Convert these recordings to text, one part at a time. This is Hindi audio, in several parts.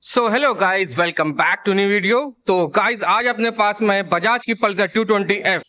So hello guys, welcome back to new video. तो गाइस, आज अपने पास में बजाज की पल्सर 220F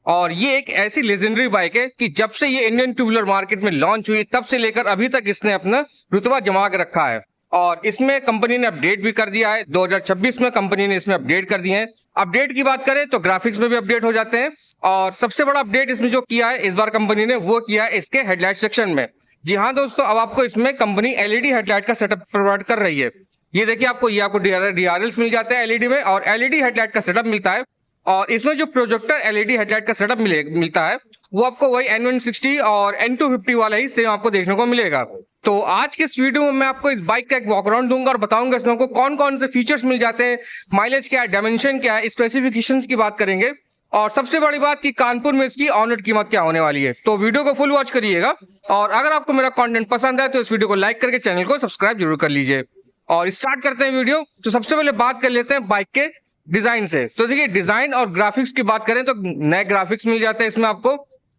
और ये एक ऐसी लेजेंडरी बाइक है कि जब से ये इंडियन टू व्हीलर मार्केट में लॉन्च हुई तब से लेकर अभी तक इसने अपना रुतबा जमा के रखा है। और इसमें कंपनी ने अपडेट भी कर दिया है। 2026 में कंपनी ने इसमें अपडेट कर दिए हैं। अपडेट की बात करें तो ग्राफिक्स में भी अपडेट हो जाते हैं। और सबसे बड़ा अपडेट इसमें जो किया है इस बार कंपनी ने, वो किया है इसके हेडलाइट सेक्शन में। जी हाँ दोस्तों, अब आपको इसमें कंपनी एलईडी हेडलाइट का सेटअप प्रोवाइड कर रही है। ये देखिए, आपको डीआरएल्स मिल जाते हैं एलईडी में, और एलईडी हेडलाइट का सेटअप मिलता है। और इसमें जो प्रोजेक्टर एलईडी हेडलाइट का सेटअप मिलता है वो आपको वही N160 और N250 वाला ही सेम आपको देखने को मिलेगा। तो आज के इस वीडियो में मैं आपको इस बाइक का एक वॉकअराउंड दूंगा और बताऊंगा इसमें आपको कौन कौन से फीचर्स मिल जाते हैं, माइलेज क्या है, डायमेंशन क्या है, स्पेसिफिकेशंस की बात करेंगे। और सबसे बड़ी बात कि कानपुर में इसकी ऑन रोड कीमत क्या होने वाली है। तो वीडियो को फुल वॉच करिएगा, और अगर आपको मेरा कंटेंट पसंद है तो इस वीडियो को लाइक करके चैनल को सब्सक्राइब जरूर कर लीजिए। और स्टार्ट करते हैं वीडियो। तो सबसे पहले बात कर लेते हैं बाइक के डिजाइन से। तो देखिए, डिजाइन और ग्राफिक्स की बात करें तो नए ग्राफिक्स मिल जाते हैं इसमें आपको।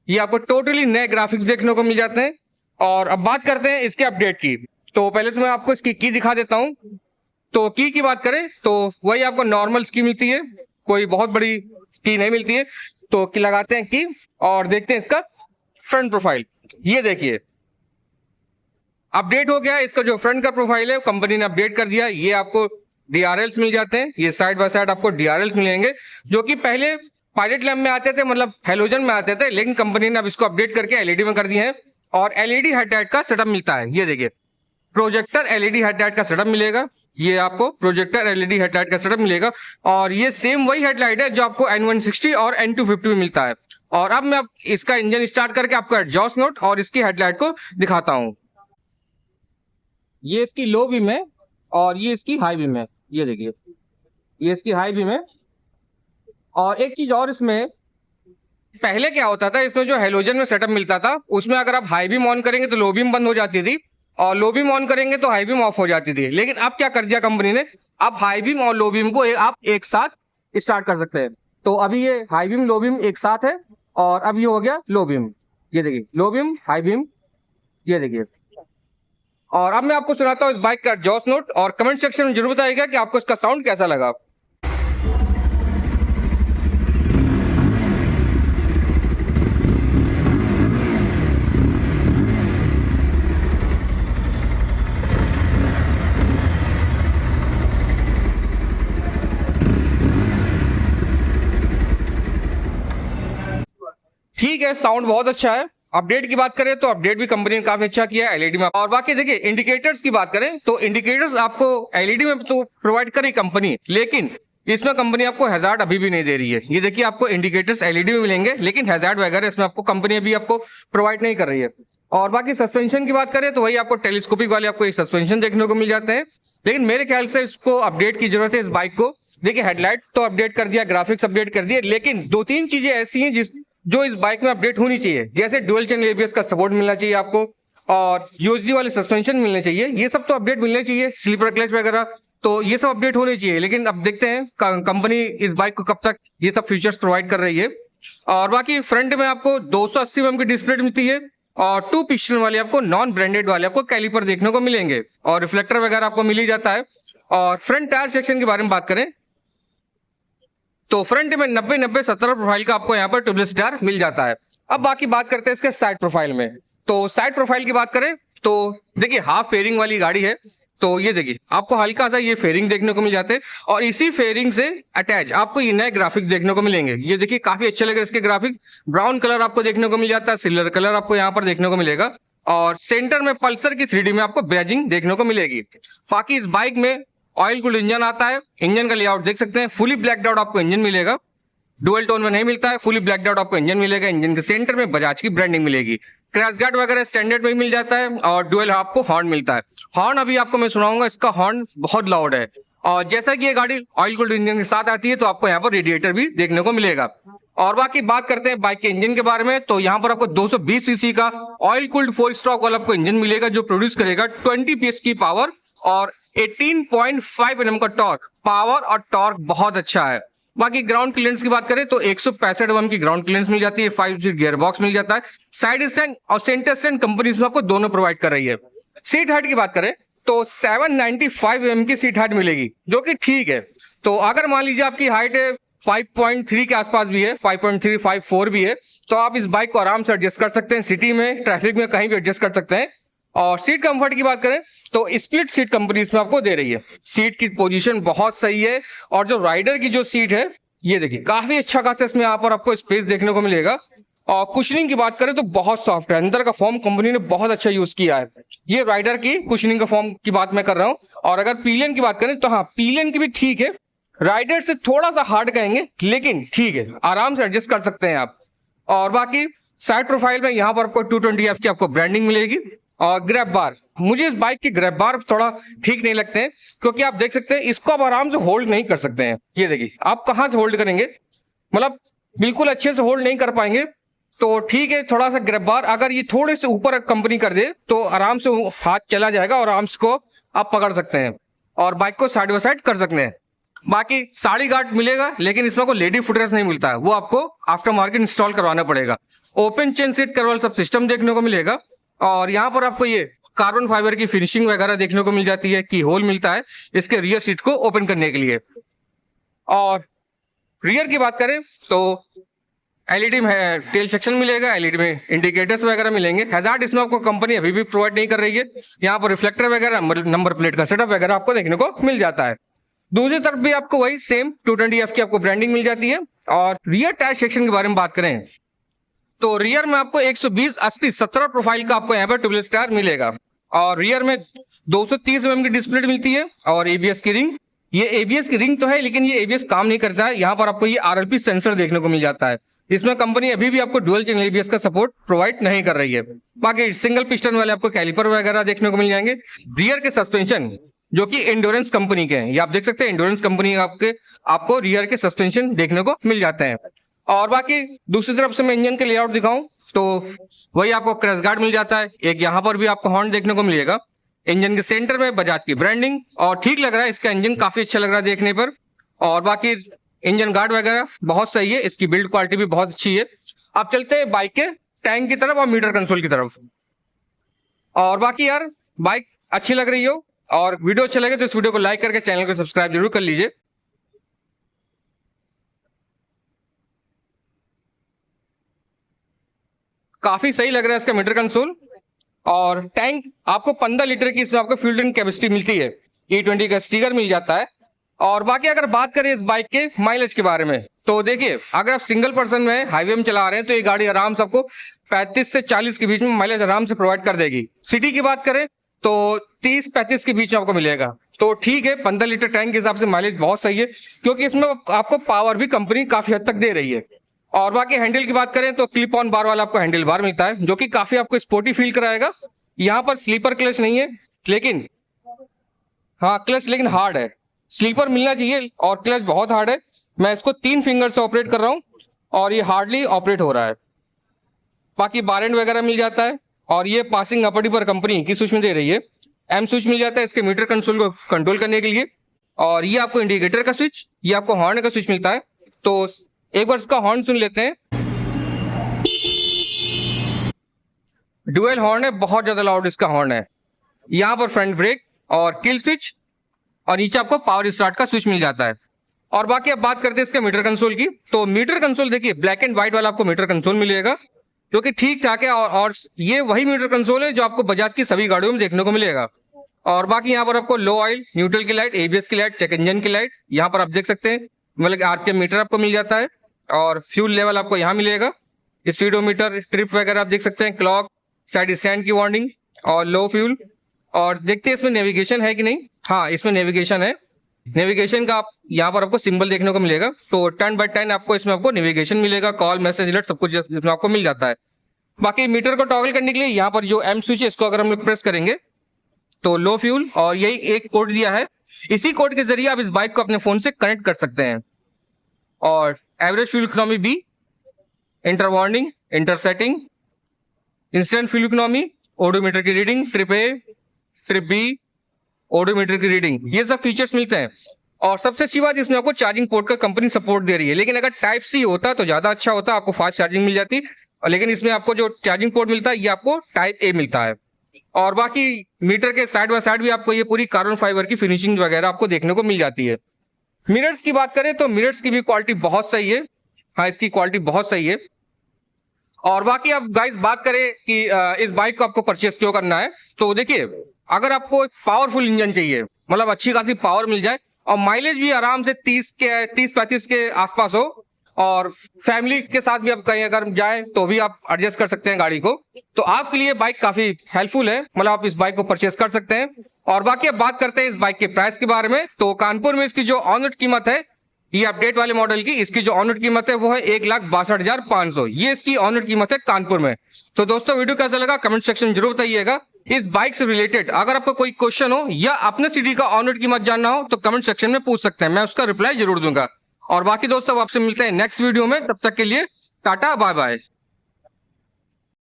ये आपको टोटली नए ग्राफिक्स देखने को मिल जाते हैं। और अब बात करते हैं इसके अपडेट की। तो पहले तो मैं आपको इसकी की दिखा देता हूं। तो की बात करें तो वही आपको नॉर्मल की मिलती है, कोई बहुत बड़ी की नहीं मिलती है। तो की लगाते हैं की और देखते हैं इसका फ्रंट प्रोफाइल। ये देखिए, अपडेट हो गया है। इसका जो फ्रंट का प्रोफाइल है कंपनी ने अपडेट कर दिया। ये आपको डीआरएल्स मिल जाते हैं, ये साइड बाय साइड आपको डीआरएल्स मिलेंगे, जो कि पहले पायलट लैम्प में आते थे, मतलब हेलोजन में आते थे, लेकिन कंपनी ने अब इसको अपडेट करके एलईडी में कर दिए हैं। और एलईडी हेडलाइट का सेटअप मिलता है। ये देखिए, प्रोजेक्टर एलईडी हेडलाइट का सेटअप मिलेगा। ये आपको प्रोजेक्टर एलईडी हेडलाइट का सेटअप मिलेगा। और ये सेम वही हेडलाइट है जो आपको N160 और N250 में मिलता है। और अब मैं इसका इंजन स्टार्ट करके आपको एग्जॉस्ट नोट और इसकी हेडलाइट को दिखाता हूँ। ये इसकी लो बीम है और ये इसकी हाई बीम है। ये देखिए, ये इसकी हाई बीम है। और एक चीज और, इसमें पहले क्या होता था, इसमें जो हेलोजन में सेटअप मिलता था उसमें अगर आप हाई बीम ऑन करेंगे तो लो बीम बंद हो जाती थी, और लो बीम ऑन करेंगे तो हाई बीम ऑफ हो जाती थी। लेकिन अब क्या कर दिया कंपनी ने, अब हाई बीम और लो बीम को आप एक साथ स्टार्ट कर सकते हैं। तो अभी ये हाई बीम लो बीम एक साथ है, और अब ये हो गया लो बीम। ये देखिए, लो बीम हाई बीम, ये देखिए। और अब मैं आपको सुनाता हूँ इस बाइक का एग्जॉस्ट नोट, और कमेंट सेक्शन में जरूर बताइएगा कि आपको इसका साउंड कैसा लगा। ठीक है, साउंड बहुत अच्छा है। अपडेट की बात करें तो अपडेट भी कंपनी ने काफी अच्छा किया है एलईडी में। और बाकी देखिए, इंडिकेटर्स की बात करें तो इंडिकेटर्स आपको एलईडी में तो प्रोवाइड करी कंपनी, लेकिन इसमें कंपनी आपको हैजार्ड अभी भी नहीं दे रही है। ये देखिए, आपको इंडिकेटर्स एलईडी में मिलेंगे, लेकिन हैजार्ड वगैरह इसमें आपको कंपनी अभी आपको प्रोवाइड नहीं कर रही है। और बाकी सस्पेंशन की बात करें तो वही आपको टेलीस्कोपिक वाले आपको सस्पेंशन देखने को मिल जाते हैं। लेकिन मेरे ख्याल से इसको अपडेट की जरूरत है इस बाइक को। देखिए, हेडलाइट तो अपडेट कर दिया, ग्राफिक्स अपडेट कर दिए, लेकिन दो तीन चीजें ऐसी हैं जो इस बाइक में अपडेट होनी चाहिए। जैसे डुअल चैनल एबीएस का सपोर्ट मिलना चाहिए आपको, और यूएसडी वाले सस्पेंशन मिलने चाहिए। ये सब तो अपडेट मिलने चाहिए, स्लीपर क्लच वगैरह, तो ये सब अपडेट होने चाहिए। लेकिन अब देखते हैं कंपनी इस बाइक को कब तक ये सब फीचर्स प्रोवाइड कर रही है। और बाकी फ्रंट में आपको 280 mm की डिस्प्ले मिलती है, और 2 पिस्टन वाले आपको नॉन ब्रांडेड वाले आपको कैलिपर देखने को मिलेंगे, और रिफ्लेक्टर वगैरह आपको मिल ही जाता है। और फ्रंट टायर सेक्शन के बारे में बात करें तो फ्रंट में 90-90-70 प्रोफाइल का आपको यहाँ पर ट्यूबलेस टायर मिल जाता है। अब बाकी बात करते हैं इसके साइड प्रोफाइल में। तो साइड प्रोफाइल की बात करें तो देखिए, हाफ फेयरिंग वाली गाड़ी है। तो ये देखिए, आपको हल्का सा ये फेयरिंग देखने को मिल जाते हैं, और इसी फेयरिंग से अटैच आपको ये नए ग्राफिक्स देखने को मिलेंगे। ये देखिए, काफी अच्छे लगे इसके ग्राफिक्स। ब्राउन कलर आपको देखने को मिल जाता है, सिल्वर कलर आपको यहाँ पर देखने को मिलेगा, और सेंटर में पल्सर की 3D में आपको बैजिंग देखने को मिलेगी। बाकी इस बाइक में ऑयल कूल्ड इंजन आता है। इंजन का लेआउट देख सकते हैं, फुली ब्लैक आउट आपको इंजन मिलेगा, डुअल टोन में नहीं मिलता है, फुली ब्लैक आउट आपको इंजन मिलेगा। इंजन के सेंटर में बजाज की ब्रांडिंग मिलेगी। क्रैश गार्ड वगैरह स्टैंडर्ड में ही मिल जाता है, और डुअल आपको हॉर्न मिलता है। हॉर्न अभी आपको मैं सुनाऊंगा, इसका हॉर्न बहुत लाउड है। और जैसा कि ये गाड़ी ऑयल कूल्ड इंजन के साथ आती है तो आपको यहाँ पर रेडिएटर भी देखने को मिलेगा। और बाकी बात करते हैं बाइक के इंजन के बारे में, तो यहाँ पर आपको 220 सीसी का ऑयल कूल्ड 4 स्ट्रोक वाला आपको इंजन मिलेगा, जो प्रोड्यूस करेगा 20 PS की पावर और 18.5 Nm का टॉर्क। पावर और टॉर्क बहुत अच्छा है। बाकी ग्राउंड क्लियरेंस की बात करें तो 165 mm की ग्राउंड क्लियरेंस मिल जाती है, 5 स्पीड गियर बॉक्स मिल जाता है। साइड स्टैंड और सेंटर स्टैंड कंपनी इसमें आपको दोनों प्रोवाइड कर रही है। सीट हाइट की बात करें तो 795 mm की सीट हाइट मिलेगी, जो कि ठीक है। तो अगर मान लीजिए आपकी हाइट 5.3 के आसपास भी है, 5.3 5.4 भी है, तो आप इस बाइक को आराम से एडजस्ट कर सकते हैं, सिटी में ट्रैफिक में कहीं भी एडजस्ट कर सकते हैं। और सीट कंफर्ट की बात करें तो स्प्लिट सीट कंपनी इसमें आपको दे रही है। सीट की पोजीशन बहुत सही है, और जो राइडर की जो सीट है ये देखिए काफी अच्छा खासा इसमें यहाँ पर आपको स्पेस देखने को मिलेगा। और कुशनिंग की बात करें तो बहुत सॉफ्ट है, अंदर का फॉर्म कंपनी ने बहुत अच्छा यूज किया है। ये राइडर की कुशनिंग का फॉर्म की बात मैं कर रहा हूँ। और अगर पिलियन की बात करें तो हाँ, पिलियन की भी ठीक है, राइडर से थोड़ा सा हार्ड कहेंगे लेकिन ठीक है, आराम से एडजस्ट कर सकते हैं आप। और बाकी साइड प्रोफाइल में यहाँ पर आपको 220F की आपको ब्रांडिंग मिलेगी। और ग्रैब बार, मुझे इस बाइक की ग्रैब बार थोड़ा ठीक नहीं लगते हैं, क्योंकि आप देख सकते हैं इसको आप आराम से होल्ड नहीं कर सकते हैं। ये देखिए आप कहाँ से होल्ड करेंगे, मतलब बिल्कुल अच्छे से होल्ड नहीं कर पाएंगे। तो ठीक है, थोड़ा सा ग्रैब बार अगर ये थोड़े से ऊपर कंपनी कर दे तो आराम से हाथ चला जाएगा और आराम को आप पकड़ सकते हैं और बाइक को साइड बाय साइड कर सकते हैं। बाकी साड़ी गार्ड मिलेगा, लेकिन इसमें कोई लेडी फुटरेस्ट नहीं मिलता है, वो आपको आफ्टर मार्केट इंस्टॉल करवाना पड़ेगा। ओपन चेन सीट कर्वल सब सिस्टम देखने को मिलेगा। और यहाँ पर आपको ये कार्बन फाइबर की फिनिशिंग वगैरह देखने को मिल जाती है, की होल मिलता है इसके रियर सीट को ओपन करने के लिए। और रियर की बात करें तो एलईडी में टेल सेक्शन मिलेगा, एलईडी में इंडिकेटर्स वगैरह मिलेंगे। हैजार्ड इसमें आपको कंपनी अभी भी प्रोवाइड नहीं कर रही है। यहाँ पर रिफ्लेक्टर वगैरह, नंबर प्लेट का सेटअप वगैरह आपको देखने को मिल जाता है। दूसरी तरफ भी आपको वही सेम 220F की आपको ब्रांडिंग मिल जाती है। और रियर टायर सेक्शन के बारे में बात करें तो रियर में आपको 120 80 17 प्रोफाइल का आपको यहाँ पर ट्यूबलेस टायर मिलेगा। और रियर में 230 mm की डिस्प्ले मिलती है और एबीएस की रिंग। ये एबीएस की रिंग तो है, लेकिन ये एबीएस काम नहीं करता है। यहाँ पर आपको ये आरएलपी सेंसर देखने को मिल जाता है। इसमें कंपनी अभी भी आपको डुअल चैनल एबीएस का सपोर्ट प्रोवाइड नहीं कर रही है। बाकी सिंगल पिस्टन वाले आपको कैलिपर वगैरह देखने को मिल जाएंगे। रियर के सस्पेंशन जो कि एंड्योरेंस कंपनी के हैं, ये आप देख सकते हैं एंड्योरेंस कंपनी आपको रियर के सस्पेंशन देखने को मिल जाते हैं। और बाकी दूसरी तरफ से मैं इंजन के लेआउट दिखाऊं तो वही आपको क्रैश गार्ड मिल जाता है। एक यहाँ पर भी आपको हॉर्न देखने को मिलेगा। इंजन के सेंटर में बजाज की ब्रांडिंग, और ठीक लग रहा है, इसका इंजन काफी अच्छा लग रहा है देखने पर। और बाकी इंजन गार्ड वगैरह बहुत सही है, इसकी बिल्ड क्वालिटी भी बहुत अच्छी है। अब चलते हैं बाइक के टैंक की तरफ और मीटर कंसोल की तरफ। और बाकी यार बाइक अच्छी लग रही हो और वीडियो अच्छा लगे तो इस वीडियो को लाइक करके चैनल को सब्सक्राइब जरूर कर लीजिए। काफी सही लग रहा है इसका मीटर कंसोल। और टैंक आपको 15 लीटर की इसमें आपको फ्यूल टैंक कैपेसिटी मिलती है। E20 का स्टिकर मिल जाता है। और बाकी अगर बात करें इस बाइक के माइलेज के बारे में तो देखिए, अगर आप सिंगल पर्सन में हाईवे में चला रहे हैं तो ये गाड़ी आराम से आपको 35 से 40 के बीच में माइलेज आराम से प्रोवाइड कर देगी। सिटी की बात करें तो 30-35 के बीच में आपको मिलेगा। तो ठीक है, 15 लीटर टैंक के हिसाब से माइलेज बहुत सही है, क्योंकि इसमें आपको पावर भी कंपनी काफी हद तक दे रही है। और बाकी हैंडल की बात करें तो क्लिप ऑन बार वाला आपको हैंडल बार मिलता है, जो कि काफी आपको स्पोर्टी फील कराएगा। यहाँ पर स्लीपर क्लच नहीं है, लेकिन हाँ क्लच लेकिन हार्ड है। स्लीपर मिलना चाहिए और क्लच बहुत हार्ड है। मैं इसको 3 फिंगर से ऑपरेट कर रहा हूँ और ये हार्डली ऑपरेट हो रहा है। बाकी बार एंड वगैरह मिल जाता है। और ये पासिंग अपर पर कंपनी की स्विच में दे रही है। एम स्विच मिल जाता है इसके मीटर कंसोल को कंट्रोल करने के लिए। और ये आपको इंडिकेटर का स्विच, ये आपको हॉर्न का स्विच मिलता है। तो एक बार इसका हॉर्न सुन लेते हैं। डुअल हॉर्न है, बहुत ज्यादा लाउड इसका हॉर्न है। यहाँ पर फ्रंट ब्रेक और किल स्विच, और नीचे आपको पावर स्टार्ट का स्विच मिल जाता है। और बाकी अब बात करते हैं इसके मीटर कंसोल की। तो मीटर कंसोल देखिए ब्लैक एंड व्हाइट वाला आपको मीटर कंसोल मिलेगा, जो कि ठीक ठाक है। और ये वही मीटर कंसोल है जो आपको बजाज की सभी गाड़ियों में देखने को मिलेगा। और बाकी यहाँ पर आपको लो ऑयल, न्यूट्रल की लाइट, एबीएस की लाइट, चेक इंजन की लाइट यहाँ पर आप देख सकते हैं। मतलब आरपीएम मीटर आपको मिल जाता है। और फ्यूल लेवल आपको यहाँ मिलेगा, स्पीडोमीटर, ट्रिप वगैरह आप देख सकते हैं, क्लॉक, साइड स्टैंड की वार्निंग और लो फ्यूल। और देखते हैं इसमें नेविगेशन है कि नहीं। हाँ, इसमें नेविगेशन है। नेविगेशन का आप यहाँ पर आपको सिंबल देखने को मिलेगा। तो टर्न बाय टर्न आपको इसमें आपको नेविगेशन मिलेगा, कॉल, मैसेज, अलर्ट सब कुछ इसमें आपको मिल जाता है। बाकी मीटर को टॉगल करने के लिए यहाँ पर जो एम स्विच है इसको अगर हम लोग प्रेस करेंगे तो लो फ्यूल, और यही एक कोड दिया है। इसी कोड के जरिए आप इस बाइक को अपने फोन से कनेक्ट कर सकते हैं। और एवरेज फ्यूल इकोनॉमी भी, inter warning, inter setting, instant fuel economy, odometer की reading, trip A, trip B, odometer की रीडिंग, ये सब फीचर्स मिलते हैं। और सबसे अच्छी बात इसमें आपको चार्जिंग पोर्ट का कंपनी सपोर्ट दे रही है। लेकिन अगर टाइप सी होता तो ज्यादा अच्छा होता, आपको फास्ट चार्जिंग मिल जाती। लेकिन इसमें आपको जो चार्जिंग पोर्ट मिलता है ये आपको टाइप ए मिलता है। और बाकी मीटर के साइड बाय साइड भी आपको ये पूरी कार्बन फाइबर की फिनिशिंग वगैरह आपको देखने को मिल जाती है। मिरर्स की बात करें तो मिरर्स की भी क्वालिटी बहुत सही है। हाँ, इसकी क्वालिटी बहुत सही है। और बाकी अब गाइस बात करें कि इस बाइक को आपको परचेस क्यों करना है, तो देखिए अगर आपको पावरफुल इंजन चाहिए, मतलब अच्छी खासी पावर मिल जाए और माइलेज भी आराम से 30-35 के आसपास हो, और फैमिली के साथ भी आप कहीं अगर जाए तो भी आप एडजस्ट कर सकते हैं गाड़ी को, तो आपके लिए बाइक काफी हेल्पफुल है, मतलब आप इस बाइक को परचेस कर सकते हैं। और बाकी अब बात करते हैं इस बाइक के प्राइस के बारे में। तो कानपुर में इसकी जो ऑन रोड कीमत है, ये अपडेट वाले मॉडल की, इसकी जो ऑन रोड कीमत है वो है 1,62,500। ये इसकी ऑन रोड कीमत है कानपुर में। तो दोस्तों वीडियो कैसा लगा कमेंट सेक्शन में जरूर बताइएगा। इस बाइक से रिलेटेड अगर आपको कोई क्वेश्चन हो या अपने सिटी का ऑन रोड कीमत जानना हो तो कमेंट सेक्शन में पूछ सकते हैं, मैं उसका रिप्लाई जरूर दूंगा। और बाकी दोस्तों आपसे मिलते हैं नेक्स्ट वीडियो में, तब तक के लिए टाटा बाय बाय।